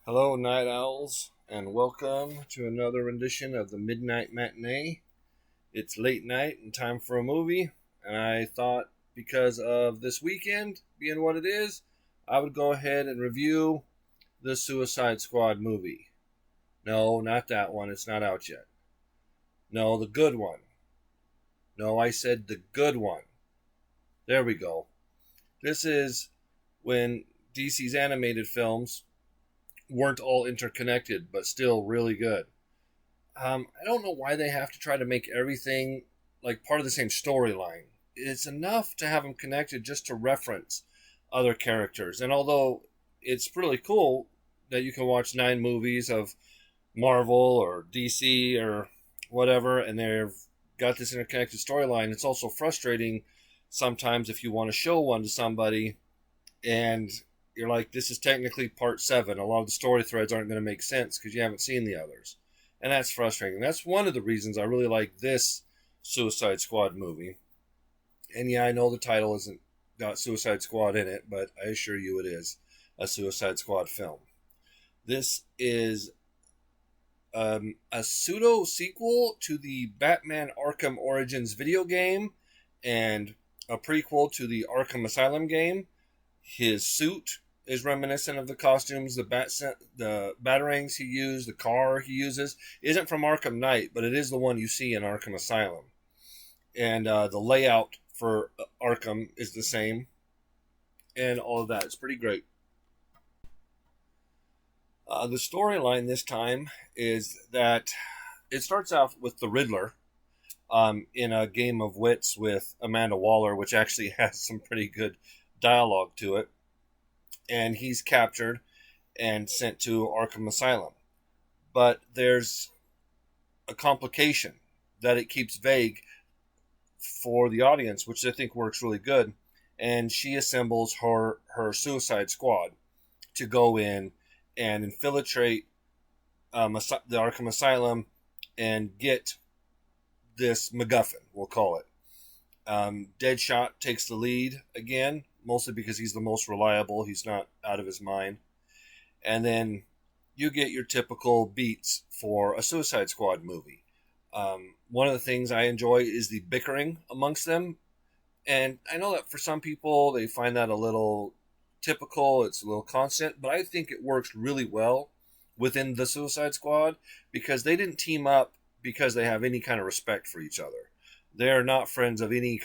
Hello, Night Owls, and welcome to another rendition of the Midnight Matinee. It's late night and time for a movie, and I thought because of this weekend being what it is, I would go ahead and review the Suicide Squad movie. No, not that one, it's not out yet. No, the good one. No, I said the good one. There we go. This is when DC's animated films weren't all interconnected, but still really good. I don't know why they have to try to make everything like part of the same storyline. It's enough to have them connected just to reference other characters. And although it's really cool that you can watch 9 movies of Marvel or DC or whatever, and they've got this interconnected storyline, it's also frustrating sometimes if you want to show one to somebody and you're like, this is technically part 7. A lot of the story threads aren't going to make sense because you haven't seen the others. And that's frustrating. That's one of the reasons I really like this Suicide Squad movie. And yeah, I know the title isn't got Suicide Squad in it, but I assure you it is a Suicide Squad film. This is a pseudo sequel to the Batman Arkham Origins video game and a prequel to the Arkham Asylum game. His suit is reminiscent of the costumes, the batarangs he used, the car he uses isn't from Arkham Knight, but it is the one you see in Arkham Asylum. And the layout for Arkham is the same, and all of that. It's pretty great. The storyline this time is that it starts off with the Riddler in a game of wits with Amanda Waller, which actually has some pretty good dialogue to it. And he's captured and sent to Arkham Asylum. But there's a complication that it keeps vague for the audience, which I think works really good. And she assembles her Suicide Squad to go in and infiltrate the Arkham Asylum and get this MacGuffin, we'll call it. Deadshot takes the lead again, mostly because he's the most reliable. He's not out of his mind. And then you get your typical beats for a Suicide Squad movie. One of the things I enjoy is the bickering amongst them. And I know that for some people, they find that a little typical, it's a little constant, but I think it works really well within the Suicide Squad because they didn't team up because they have any kind of respect for each other. They are not friends of any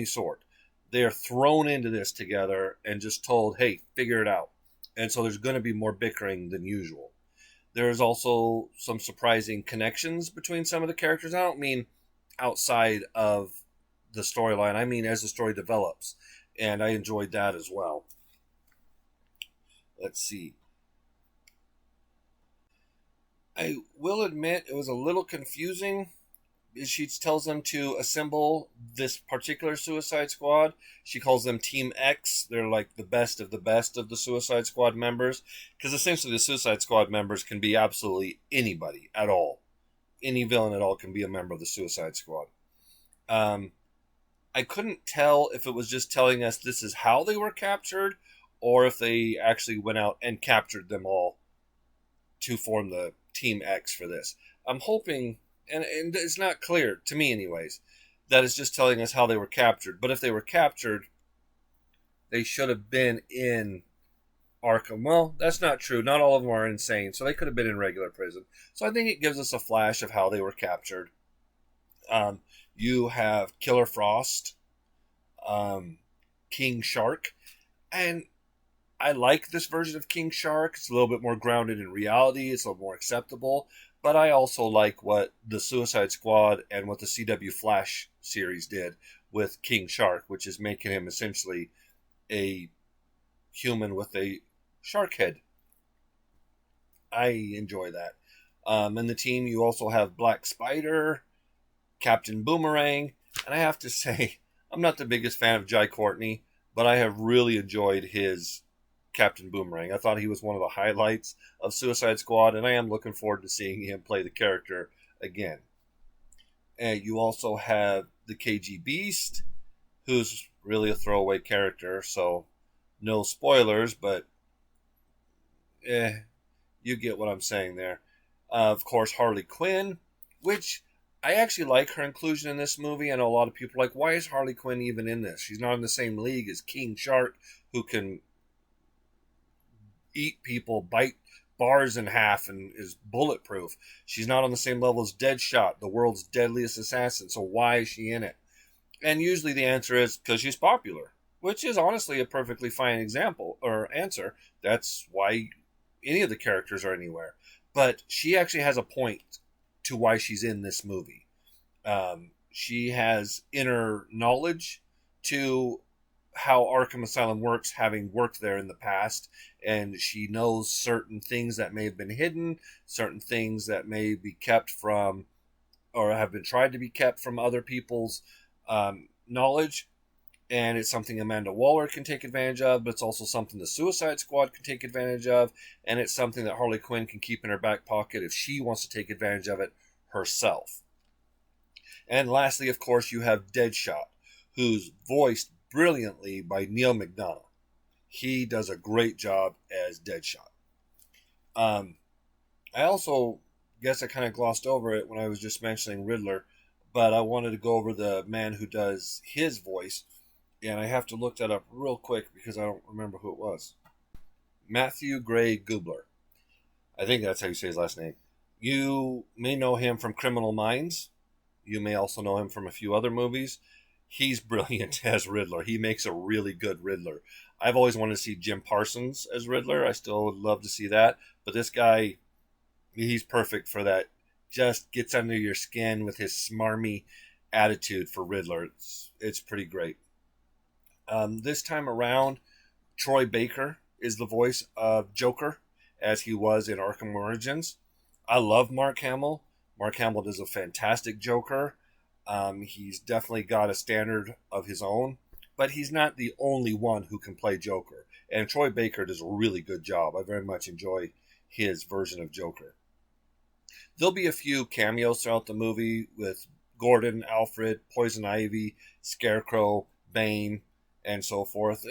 sort. They are thrown into this together and just told, hey, figure it out. And so there's going to be more bickering than usual. There's also some surprising connections between some of the characters. I don't mean outside of the storyline. I mean as the story develops. And I enjoyed that as well. Let's see. I will admit it was a little confusing. She tells them to assemble this particular Suicide Squad. She calls them Team X. They're like the best of the Suicide Squad members. Because essentially the Suicide Squad members can be absolutely anybody at all. Any villain at all can be a member of the Suicide Squad. I couldn't tell if it was just telling us this is how they were captured or if they actually went out and captured them all to form the Team X for this. I'm hoping, and it's not clear, to me anyways, that it's just telling us how they were captured. But if they were captured, they should have been in Arkham. Well, that's not true. Not all of them are insane, so they could have been in regular prison. So I think it gives us a flash of how they were captured. You have Killer Frost, King Shark, and I like this version of King Shark. It's a little bit more grounded in reality. It's a little more acceptable. But I also like what the Suicide Squad and what the CW Flash series did with King Shark, which is making him essentially a human with a shark head. I enjoy that. In the team, you also have Black Spider, Captain Boomerang, and I have to say, I'm not the biggest fan of Jai Courtney, but I have really enjoyed his Captain Boomerang. I thought he was one of the highlights of Suicide Squad, and I am looking forward to seeing him play the character again. And you also have the KG Beast, who's really a throwaway character, so no spoilers, but you You get what I'm saying there. Of course, Harley Quinn, which I actually like her inclusion in this movie. I know a lot of people are like, why is Harley Quinn even in this? She's not in the same league as King Shark, who can eat people, bite bars in half, and is bulletproof. She's not on the same level as Deadshot, the world's deadliest assassin. So why is she in it? And usually the answer is because she's popular, which is honestly a perfectly fine example or answer. That's why any of the characters are anywhere. But she actually has a point to why she's in this movie. She has inner knowledge to how Arkham Asylum works, having worked there in the past, and she knows certain things that may have been hidden, certain things that may be kept from, or have been tried to be kept from other people's knowledge. And it's something Amanda Waller can take advantage of, but it's also something the Suicide Squad can take advantage of, and it's something that Harley Quinn can keep in her back pocket if she wants to take advantage of it herself. And lastly, of course, you have Deadshot, who's voiced brilliantly by Neil McDonough. He does a great job as Deadshot. I also guess I kind of glossed over it when I was just mentioning Riddler, but I wanted to go over the man who does his voice, and I have to look that up real quick because I don't remember who it was. Matthew Gray Gubler. I think that's how you say his last name. You may know him from Criminal Minds. You may also know him from a few other movies. He's brilliant as Riddler. He makes a really good Riddler. I've always wanted to see Jim Parsons as Riddler. I still would love to see that. But this guy, he's perfect for that. Just gets under your skin with his smarmy attitude for Riddler. It's pretty great. This time around, Troy Baker is the voice of Joker, as he was in Arkham Origins. I love Mark Hamill. Mark Hamill does a fantastic Joker. He's definitely got a standard of his own, but he's not the only one who can play Joker. And Troy Baker does a really good job. I very much enjoy his version of Joker. There'll be a few cameos throughout the movie with Gordon, Alfred, Poison Ivy, Scarecrow, Bane, and so forth,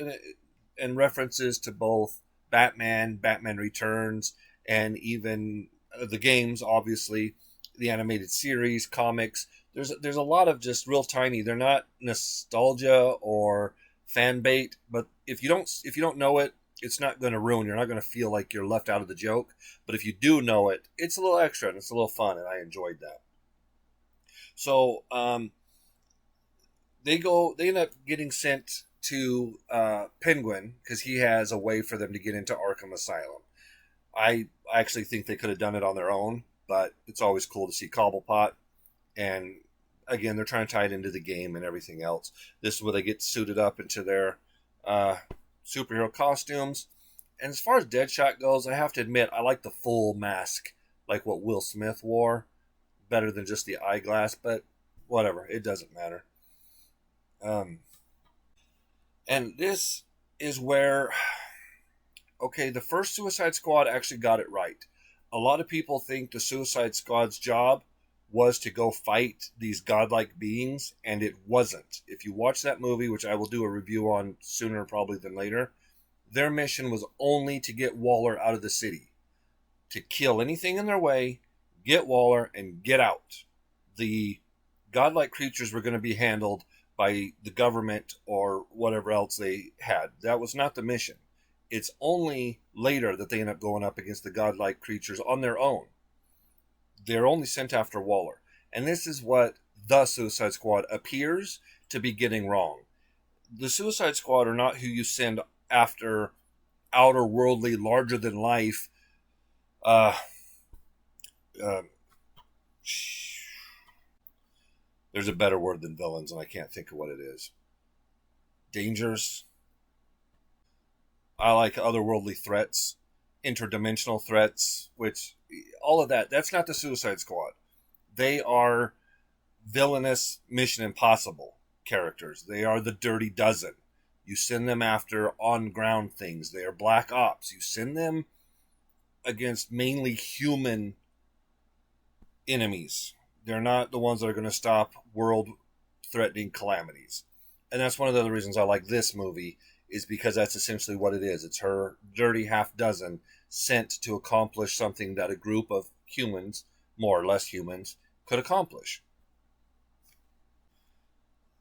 and references to both Batman, Batman Returns, and even the games, obviously, the animated series, comics. There's a lot of just real tiny. They're not nostalgia or fan bait, but if you don't know it, it's not going to ruin. You're not going to feel like you're left out of the joke. But if you do know it, it's a little extra and it's a little fun, and I enjoyed that. So they end up getting sent to Penguin because he has a way for them to get into Arkham Asylum. I actually think they could have done it on their own, but it's always cool to see Cobblepot. And again, they're trying to tie it into the game and everything else. This is where they get suited up into their superhero costumes. And as far as Deadshot goes, I have to admit, I like the full mask, like what Will Smith wore, better than just the eyeglass, but whatever, it doesn't matter. And this is where, okay, the first Suicide Squad actually got it right. A lot of people think the Suicide Squad's job was to go fight these godlike beings, and it wasn't. If you watch that movie, which I will do a review on sooner probably than later, their mission was only to get Waller out of the city, to kill anything in their way, get Waller, and get out. The godlike creatures were going to be handled by the government or whatever else they had. That was not the mission. It's only later that they end up going up against the godlike creatures on their own. They're only sent after Waller. And this is what the Suicide Squad appears to be getting wrong. The Suicide Squad are not who you send after outer worldly, larger than life there's a better word than villains, and I can't think of what it is. Dangers. I like otherworldly threats, interdimensional threats, which, all of that, that's not the Suicide Squad. They are villainous Mission Impossible characters. They are the Dirty Dozen. You send them after on-ground things. They are Black Ops. You send them against mainly human enemies. They're not the ones that are going to stop world-threatening calamities. And that's one of the other reasons I like this movie, is because that's essentially what it is. It's her dirty half dozen sent to accomplish something that a group of humans, more or less humans, could accomplish.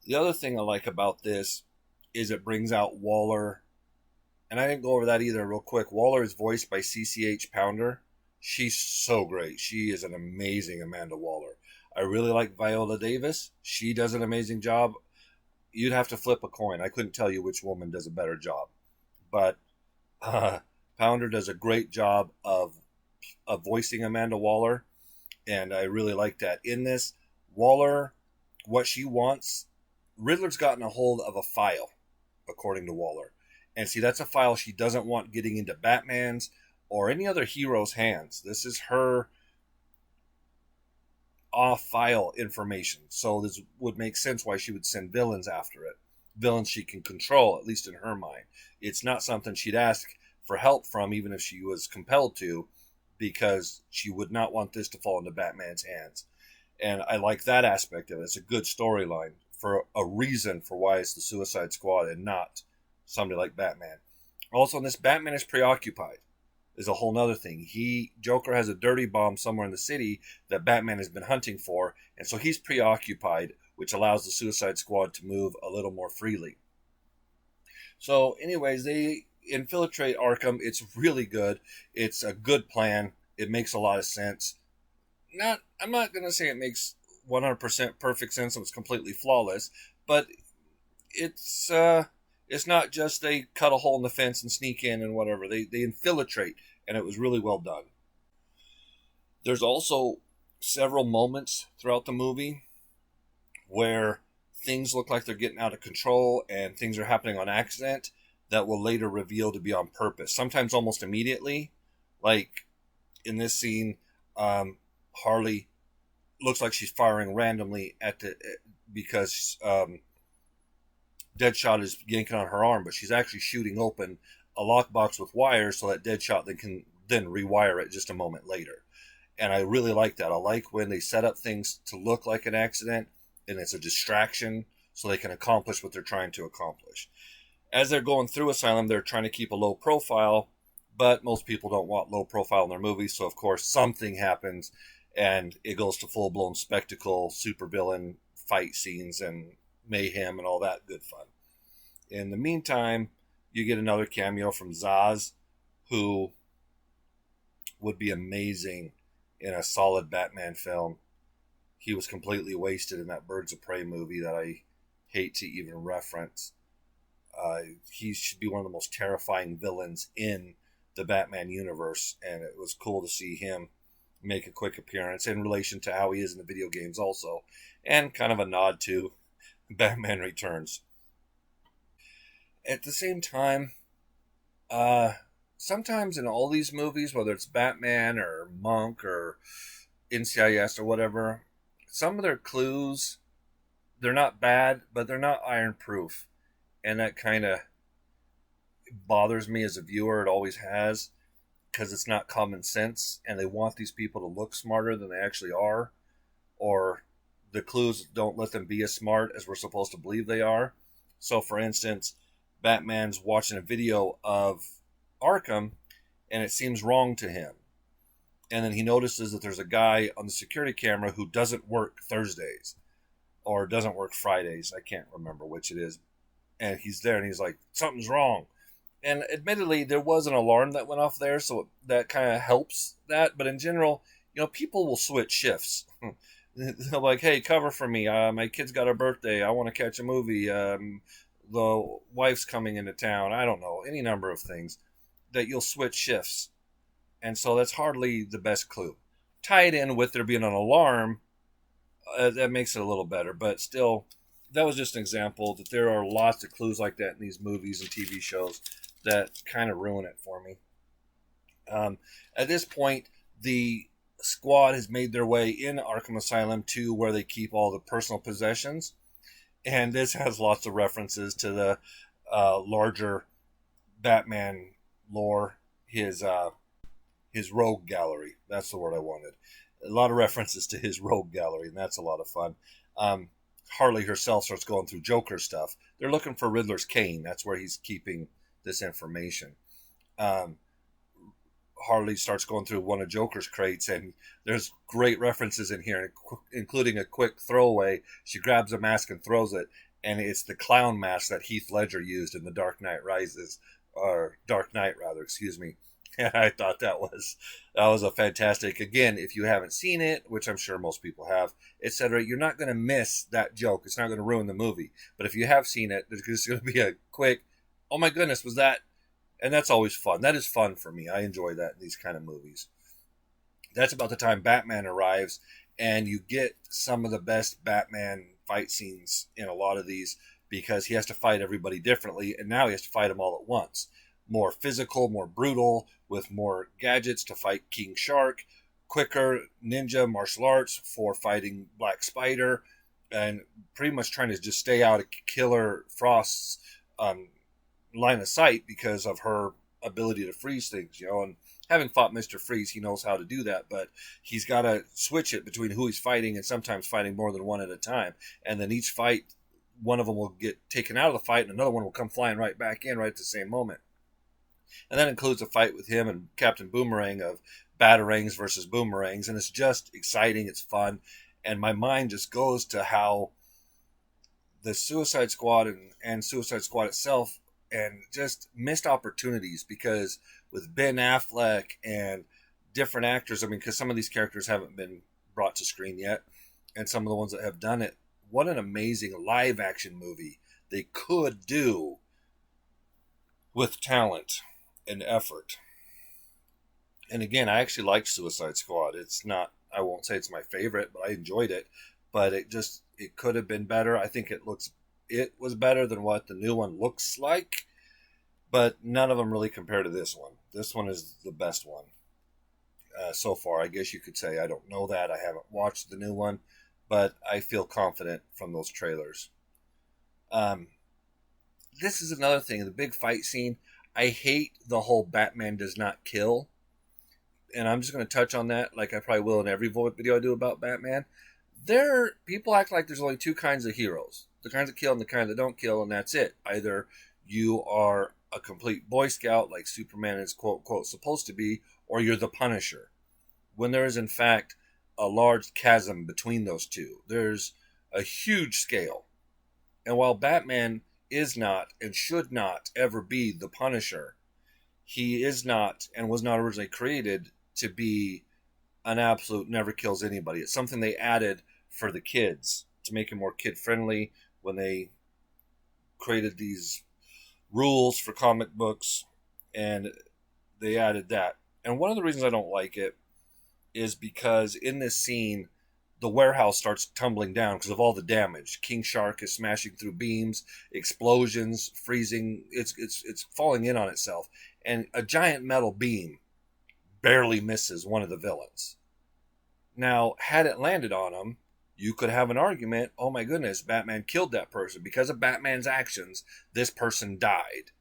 The other thing I like about this is it brings out Waller, and I didn't go over that either real quick. Waller is voiced by CCH Pounder. She's so great. She is an amazing Amanda Waller. I really like Viola Davis. She does an amazing job. You'd have to flip a coin. I couldn't tell you which woman does a better job. But Pounder does a great job of voicing Amanda Waller, and I really like that. In this, Waller, what she wants, Riddler's gotten a hold of a file, according to Waller. And see, that's a file she doesn't want getting into Batman's or any other hero's hands. This is her off-file information. So this would make sense why she would send villains after it. Villains she can control, at least in her mind. It's not something she'd ask for help from, even if she was compelled to, because she would not want this to fall into Batman's hands. And I like that aspect of it. It's a good storyline for a reason for why it's the Suicide Squad and not somebody like Batman. Also, in this, Batman is preoccupied. Is a whole nother thing. Joker has a dirty bomb somewhere in the city that Batman has been hunting for, and so he's preoccupied, which allows the Suicide Squad to move a little more freely. So, anyways, they infiltrate Arkham. It's really good. It's a good plan. It makes a lot of sense. I'm not going to say it makes 100% perfect sense and it's completely flawless, but it's not just they cut a hole in the fence and sneak in and whatever. They infiltrate, and it was really well done. There's also several moments throughout the movie where things look like they're getting out of control and things are happening on accident that will later reveal to be on purpose. Sometimes almost immediately. Like in this scene, Harley looks like she's firing randomly because Deadshot is yanking on her arm, but she's actually shooting open a lockbox with wires so that Deadshot can rewire it just a moment later. And I really like that. I like when they set up things to look like an accident and it's a distraction so they can accomplish what they're trying to accomplish. As they're going through Asylum, they're trying to keep a low profile, but most people don't want low profile in their movies, so of course something happens and it goes to full-blown spectacle, supervillain fight scenes and mayhem and all that good fun. In the meantime, you get another cameo from Zaz, who would be amazing in a solid Batman film. He was completely wasted in that Birds of Prey movie that I hate to even reference. He should be one of the most terrifying villains in the Batman universe, and it was cool to see him make a quick appearance in relation to how he is in the video games also, and kind of a nod to Batman Returns. At the same time, sometimes in all these movies, whether it's Batman or Monk or NCIS or whatever, some of their clues, they're not bad, but they're not iron-proof. And that kind of bothers me as a viewer. It always has, because it's not common sense, and they want these people to look smarter than they actually are, or the clues don't let them be as smart as we're supposed to believe they are. So, for instance, Batman's watching a video of Arkham, and it seems wrong to him. And then he notices that there's a guy on the security camera who doesn't work Thursdays, or doesn't work Fridays. I can't remember which it is. And he's there, and he's like, something's wrong. And admittedly, there was an alarm that went off there, so that kind of helps that. But in general, people will switch shifts. They're like, hey, cover for me. My kid's got a birthday. I want to catch a movie. The wife's coming into town. I don't know. Any number of things that you'll switch shifts. And so that's hardly the best clue. Tied in with there being an alarm, that makes it a little better. But still, that was just an example that there are lots of clues like that in these movies and TV shows that kind of ruin it for me. At this point, the squad has made their way in Arkham Asylum to where they keep all the personal possessions. And this has lots of references to the larger Batman lore, his rogue gallery. That's the word I wanted. A lot of references to his rogue gallery, and that's a lot of fun. Harley herself starts going through Joker stuff. They're looking for Riddler's cane. That's where he's keeping this information. Um, Harley starts going through one of Joker's crates, and there's great references in here, including a quick throwaway. She grabs a mask and throws it, and it's the clown mask that Heath Ledger used in The Dark Knight Rises, or Dark Knight rather, excuse me. And I thought that was a fantastic. Again, if you haven't seen it, which I'm sure most people have, etc., you're not going to miss that joke. It's not going to ruin the movie. But if you have seen it, there's going to be a quick, "Oh my goodness, was that?" And that's always fun. That is fun for me. I enjoy that in these kind of movies. That's about the time Batman arrives, and you get some of the best Batman fight scenes in a lot of these, because he has to fight everybody differently, and now he has to fight them all at once. More physical, more brutal, with more gadgets to fight King Shark, quicker ninja martial arts for fighting Black Spider, and pretty much trying to just stay out of Killer Frost's line of sight because of her ability to freeze things, and having fought Mr. Freeze, he knows how to do that, but he's got to switch it between who he's fighting, and sometimes fighting more than one at a time. And then each fight, one of them will get taken out of the fight, and another one will come flying right back in right at the same moment. And that includes a fight with him and Captain Boomerang of Batarangs versus Boomerangs, and it's just exciting, it's fun, and my mind just goes to how the Suicide Squad and Suicide Squad itself, and just missed opportunities, because with Ben Affleck and different actors, because some of these characters haven't been brought to screen yet, and some of the ones that have done it, what an amazing live action movie they could do with talent and effort. And again, I actually liked Suicide Squad. It's not, I won't say it's my favorite, but I enjoyed it. But it could have been better. I think it was better than what the new one looks like, but none of them really compare to this one. This one is the best one so far, I guess you could say. I don't know that. I haven't watched the new one, but I feel confident from those trailers. This is another thing, the big fight scene. I hate the whole Batman does not kill, and I'm just going to touch on that like I probably will in every video I do about Batman. People act like there's only two kinds of heroes: the kinds that kill and the kind that don't kill, and that's it. Either you are a complete Boy Scout like Superman is quote unquote supposed to be, or you're the Punisher, when there is in fact a large chasm between those two. There's a huge scale. And while Batman is not and should not ever be the Punisher, he is not and was not originally created to be an absolute never kills anybody. It's something they added for the kids to make it more kid friendly when they created these rules for comic books, and they added that. And one of the reasons I don't like it is because in this scene, the warehouse starts tumbling down because of all the damage. King Shark is smashing through beams, explosions, freezing. It's falling in on itself, and a giant metal beam barely misses one of the villains. Now, had it landed on him, you could have an argument, oh my goodness, Batman killed that person. Because of Batman's actions, this person died.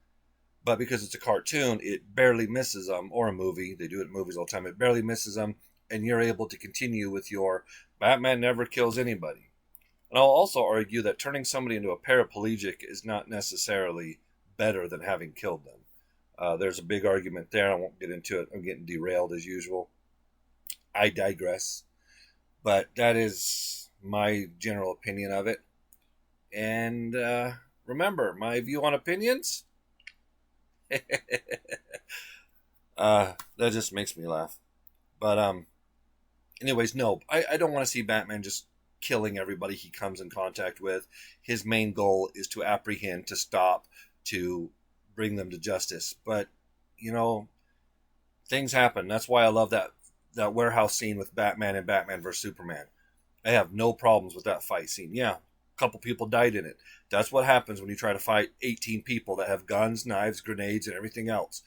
But because it's a cartoon, it barely misses them, or a movie, they do it in movies all the time, it barely misses them, and you're able to continue with your Batman never kills anybody. And I'll also argue that turning somebody into a paraplegic is not necessarily better than having killed them. There's a big argument there. I won't get into it. I'm getting derailed as usual. I digress. But that is my general opinion of it. And remember, my view on opinions? That just makes me laugh. But anyways, no, I don't want to see Batman just killing everybody he comes in contact with. His main goal is to apprehend, to stop, to bring them to justice. But, things happen. That's why I love that warehouse scene with Batman and Batman vs. Superman. I have no problems with that fight scene. Yeah, a couple people died in it. That's what happens when you try to fight 18 people that have guns, knives, grenades, and everything else.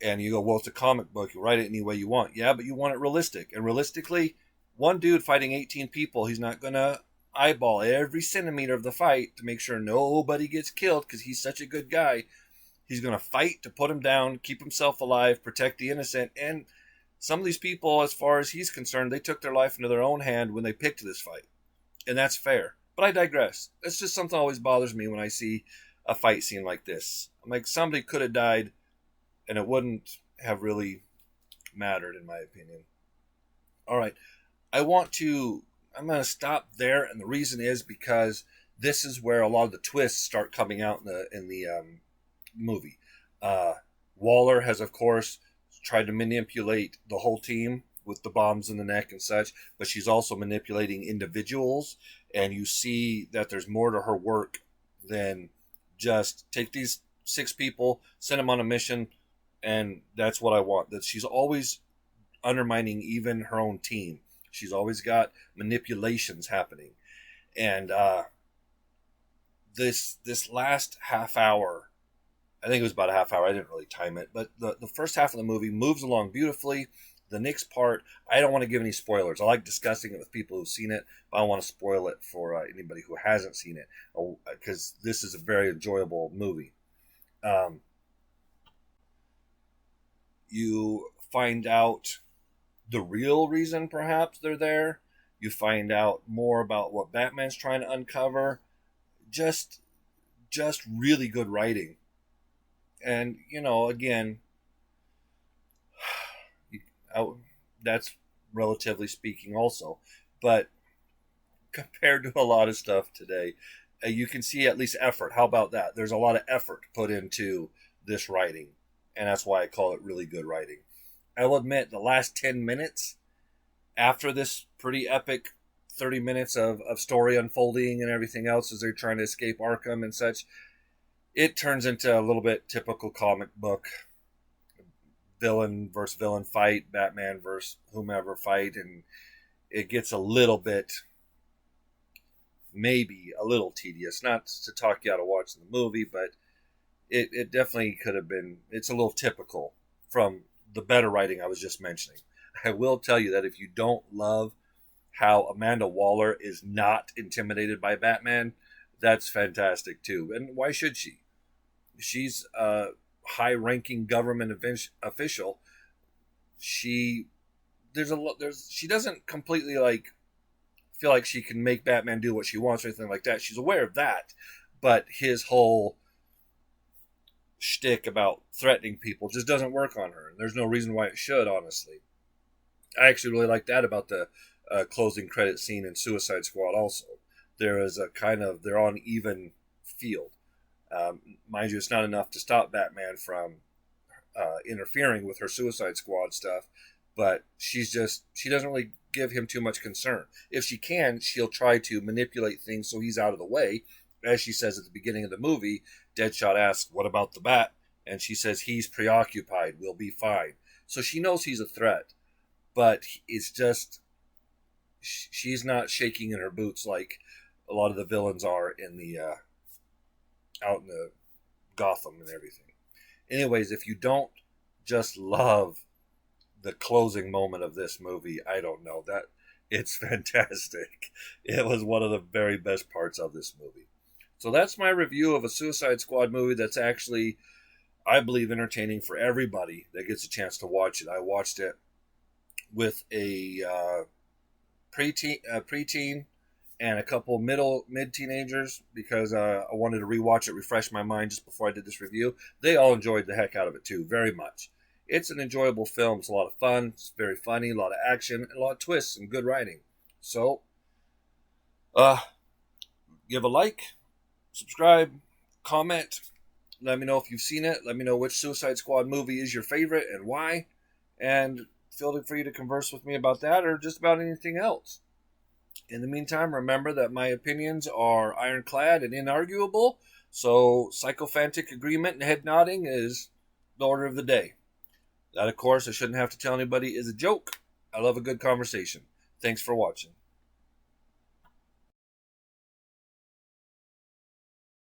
And you go, well, it's a comic book. You write it any way you want. Yeah, but you want it realistic. And realistically, one dude fighting 18 people, he's not going to eyeball every centimeter of the fight to make sure nobody gets killed because he's such a good guy. He's going to fight to put him down, keep himself alive, protect the innocent. And some of these people, as far as he's concerned, they took their life into their own hand when they picked this fight. And that's fair. But I digress. It's just something that always bothers me when I see a fight scene like this. I'm like, somebody could have died, and it wouldn't have really mattered, in my opinion. All right, I'm going to stop there, and the reason is because this is where a lot of the twists start coming out in the movie. Waller has, of course, tried to manipulate the whole team with the bombs in the neck and such, but she's also manipulating individuals, and you see that there's more to her work than just take these 6 people, send them on a mission, and that's what I want. That she's always undermining even her own team. She's always got manipulations happening, and this last half hour, I think it was about a half hour. I didn't really time it, but the first half of the movie moves along beautifully. The next part, I don't want to give any spoilers. I like discussing it with people who've seen it, but I don't want to spoil it for anybody who hasn't seen it, because this is a very enjoyable movie. You find out the real reason, perhaps, they're there. You find out more about what Batman's trying to uncover. Just really good writing. And, again, that's relatively speaking also. But compared to a lot of stuff today, you can see at least effort. How about that? There's a lot of effort put into this writing, and that's why I call it really good writing. I will admit, the last 10 minutes after this pretty epic 30 minutes of story unfolding and everything else as they're trying to escape Arkham and such, it turns into a little bit typical comic book villain versus villain fight, Batman versus whomever fight, and it gets a little bit, maybe a little tedious. Not to talk you out of watching the movie, but it definitely could have been, it's a little typical from the better writing I was just mentioning. I will tell you that if you don't love how Amanda Waller is not intimidated by Batman, that's fantastic too. And why should she? She's a high-ranking government official. She doesn't completely feel like she can make Batman do what she wants or anything like that. She's aware of that, but his whole shtick about threatening people just doesn't work on her. And there's no reason why it should, honestly. I actually really like that about the closing credit scene in Suicide Squad also. There is a kind of, they're on even field. Mind you, it's not enough to stop Batman from interfering with her Suicide Squad stuff, but she doesn't really give him too much concern. If she can, she'll try to manipulate things so he's out of the way. As she says at the beginning of the movie, Deadshot asks, "What about the Bat?" And she says, "He's preoccupied. We'll be fine." So she knows he's a threat, but it's just, she's not shaking in her boots like a lot of the villains are in the out in the Gotham and everything. Anyways, if you don't just love the closing moment of this movie, I don't know, that it's fantastic. It was one of the very best parts of this movie. So that's my review of a Suicide Squad movie that's actually, I believe, entertaining for everybody that gets a chance to watch it. I watched it with a preteen and a couple mid-teenagers because I wanted to rewatch it, refresh my mind just before I did this review. They all enjoyed the heck out of it too, very much. It's an enjoyable film. It's a lot of fun. It's very funny, a lot of action, and a lot of twists and good writing. So, give a like, subscribe, comment. Let me know if you've seen it. Let me know which Suicide Squad movie is your favorite and why. And feel free to converse with me about that or just about anything else. In the meantime, remember that my opinions are ironclad and inarguable. So, sycophantic agreement and head nodding is the order of the day. That, of course, I shouldn't have to tell anybody, is a joke. I love a good conversation. Thanks for watching.